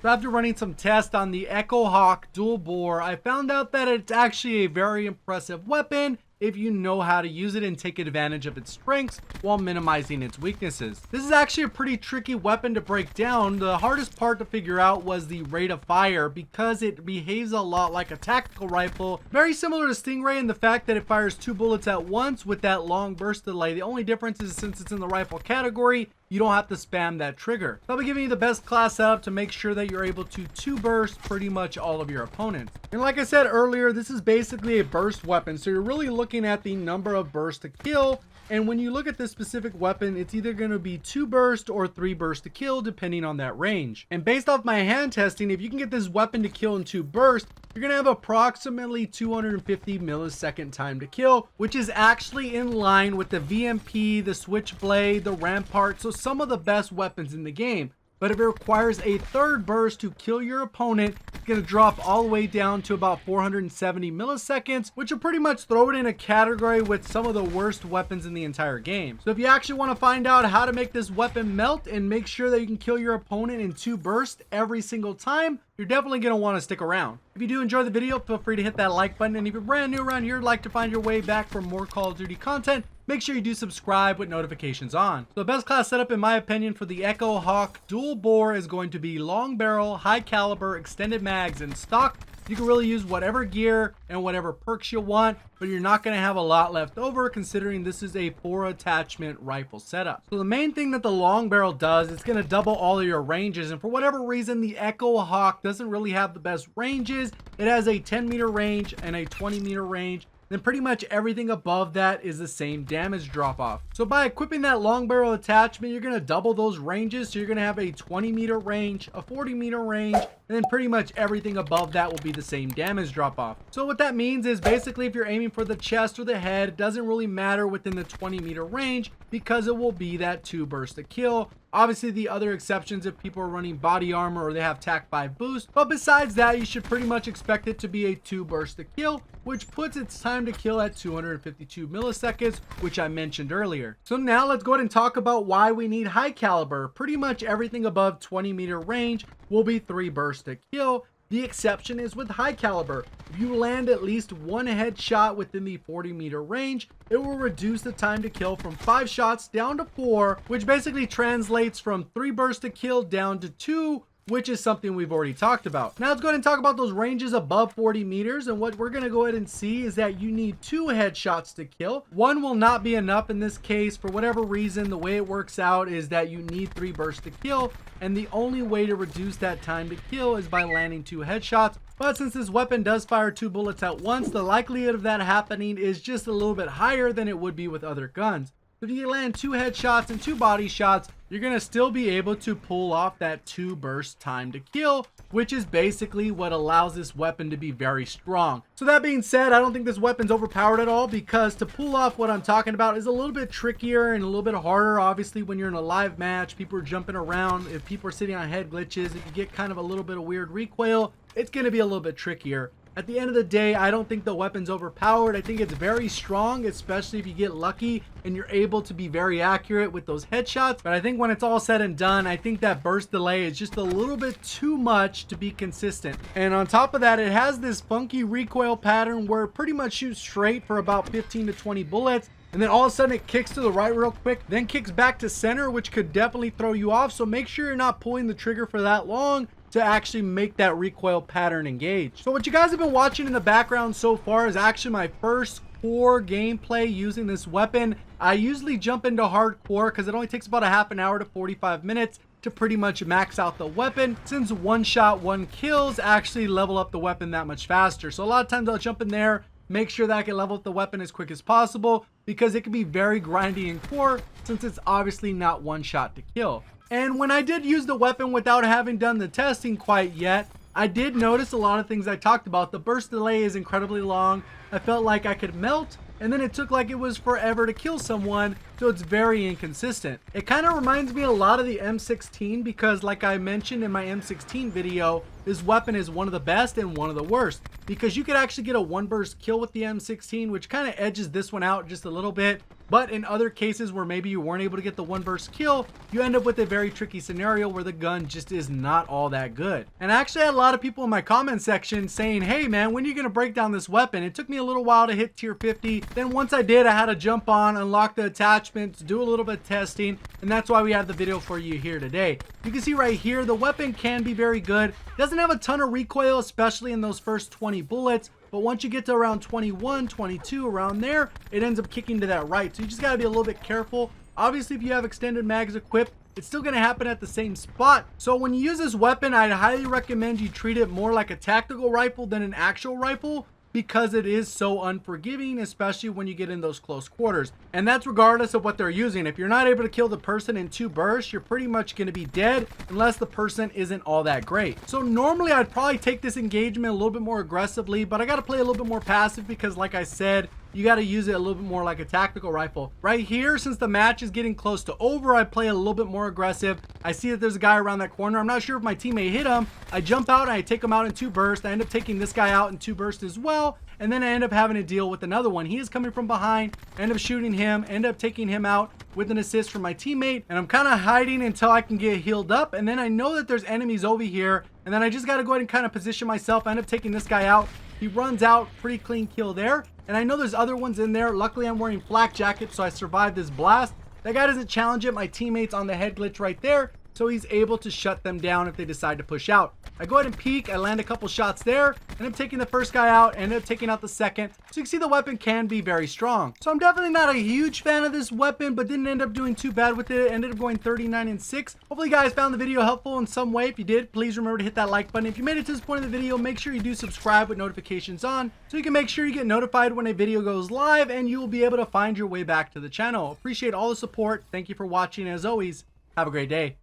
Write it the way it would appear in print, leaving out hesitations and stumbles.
So after running some tests on the Echo Hawk dual bore, I found out that it's actually a very impressive weapon if you know how to use it and take advantage of its strengths while minimizing its weaknesses. This is actually a pretty tricky weapon to break down. The hardest part to figure out was the rate of fire because it behaves a lot like a tactical rifle, very similar to Stingray in the fact that it fires 2 bullets at once with that long burst delay. The only difference is since it's in the rifle category, you don't have to spam that trigger. So I'll be giving you the best class setup to make sure that you're able to 2-burst pretty much all of your opponents. And like I said earlier, this is basically a burst weapon, so you're really looking at the number of bursts to kill. And when you look at this specific weapon, it's either going to be 2 burst or 3 burst to kill depending on that range. And based off my hand testing, if you can get this weapon to kill in 2 bursts, you're going to have approximately 250 millisecond time to kill, which is actually in line with the VMP, the Switchblade, the Rampart, so some of the best weapons in the game. But if it requires a 3rd burst to kill your opponent, it's going to drop all the way down to about 470 milliseconds, which will pretty much throw it in a category with some of the worst weapons in the entire game. So if you actually want to find out how to make this weapon melt and make sure that you can kill your opponent in 2 bursts every single time, you're definitely going to want to stick around. If you do enjoy the video, feel free to hit that like button. And if you're brand new around here and like to find your way back for more Call of Duty content, make sure you do subscribe with notifications on. So the best class setup in my opinion for the Echo Hawk dual bore is going to be long barrel, high caliber, extended mags, and stock. You can really use whatever gear and whatever perks you want, but you're not going to have a lot left over considering this is a 4 attachment rifle setup. So the main thing that the long barrel does, it's going to double all of your ranges, and for whatever reason the Echo Hawk doesn't really have the best ranges. It has a 10-meter range and a 20-meter range. Then pretty much everything above that is the same damage drop off. So by equipping that long barrel attachment, you're going to double those ranges. So you're going to have a 20-meter range, a 40-meter range, and then pretty much everything above that will be the same damage drop off. So what that means is basically if you're aiming for the chest or the head, it doesn't really matter within the 20-meter range because it will be that 2 burst to kill. Obviously the other exceptions if people are running body armor or they have TAC 5 boost, but besides that you should pretty much expect it to be a 2 burst to kill, which puts its time to kill at 252 milliseconds, which I mentioned earlier. So now let's go ahead and talk about why we need high caliber. Pretty much everything above 20-meter range will be 3 bursts to kill. The exception is with high caliber. If you land at least 1 headshot within the 40-meter range, it will reduce the time to kill from 5 shots down to 4, which basically translates from 3 bursts to kill down to 2, which is something we've already talked about. Now let's go ahead and talk about those ranges above 40 meters. And what we're going to go ahead and see is that you need 2 headshots to kill. 1 will not be enough in this case. For whatever reason, the way it works out is that you need 3 bursts to kill. And the only way to reduce that time to kill is by landing 2 headshots. But since this weapon does fire 2 bullets at once, the likelihood of that happening is just a little bit higher than it would be with other guns. If you land 2 headshots and 2 body shots, you're going to still be able to pull off that 2 burst time to kill, which is basically what allows this weapon to be very strong. So that being said, I don't think this weapon's overpowered at all because to pull off what I'm talking about is a little bit trickier and a little bit harder. Obviously, when you're in a live match, people are jumping around. If people are sitting on head glitches, if you get kind of a little bit of weird recoil, it's going to be a little bit trickier. At the end of the day, I don't think the weapon's overpowered. I think it's very strong, especially if you get lucky and you're able to be very accurate with those headshots. But I think when it's all said and done, I think that burst delay is just a little bit too much to be consistent. And on top of that, it has this funky recoil pattern where it pretty much shoots straight for about 15 to 20 bullets. And then all of a sudden it kicks to the right real quick, then kicks back to center, which could definitely throw you off. So make sure you're not pulling the trigger for that long to actually make that recoil pattern engage. So what you guys have been watching in the background so far is actually my first core gameplay using this weapon. I usually jump into hardcore because it only takes about a half an hour to 45 minutes to pretty much max out the weapon, since 1 shot 1 kills actually level up the weapon that much faster. So a lot of times I'll jump in there, make sure that I can level up the weapon as quick as possible because it can be very grindy in core since it's obviously not 1 shot to kill. And when I did use the weapon without having done the testing quite yet, I did notice a lot of things I talked about. The burst delay is incredibly long. I felt like I could melt, and then it took like it was forever to kill someone, so it's very inconsistent. It kind of reminds me a lot of the M16 because like I mentioned in my M16 video, this weapon is one of the best and one of the worst because you could actually get a 1 burst kill with the M16, which kind of edges this one out just a little bit. But in other cases where maybe you weren't able to get the one burst kill, you end up with a very tricky scenario where the gun just is not all that good. And I actually had a lot of people in my comment section saying, hey man, when are you going to break down this weapon? It took me a little while to hit tier 50. Then once I did, I had to jump on, unlock the attachments, do a little bit of testing, and that's why we have the video for you here today. You can see right here, the weapon can be very good. It doesn't have a ton of recoil, especially in those first 20 bullets. But once you get to around 21, 22, around there, it ends up kicking to that right. So you just got to be a little bit careful. Obviously, if you have extended mags equipped, it's still going to happen at the same spot. So when you use this weapon, I'd highly recommend you treat it more like a tactical rifle than an actual rifle, because it is so unforgiving, especially when you get in those close quarters. And that's regardless of what they're using. If you're not able to kill the person in 2 bursts, you're pretty much going to be dead unless the person isn't all that great. So normally I'd probably take this engagement a little bit more aggressively, but I got to play a little bit more passive because, like I said, you got to use it a little bit more like a tactical rifle. Right here, since the match is getting close to over, I play a little bit more aggressive. I see that there's a guy around that corner. I'm not sure if my teammate hit him. I jump out and I take him out in 2 bursts. I end up taking this guy out in 2 bursts as well. And then I end up having to deal with another one. He is coming from behind. I end up shooting him, end up taking him out with an assist from my teammate. And I'm kind of hiding until I can get healed up. And then I know that there's enemies over here. And then I just got to go ahead and kind of position myself. I end up taking this guy out. He runs out, pretty clean kill there. And I know there's other ones in there. Luckily, I'm wearing flak jacket, so I survived this blast. That guy doesn't challenge it. My teammate's on the head glitch right there, so he's able to shut them down if they decide to push out. I go ahead and peek. I land a couple shots there, and I'm taking the first guy out, and end up taking out the second. So you can see the weapon can be very strong. So I'm definitely not a huge fan of this weapon, but didn't end up doing too bad with it. Ended up going 39-6. Hopefully you guys found the video helpful in some way. If you did, please remember to hit that like button. If you made it to this point of the video, make sure you do subscribe with notifications on, so you can make sure you get notified when a video goes live, and you will be able to find your way back to the channel. Appreciate all the support. Thank you for watching. As always, have a great day.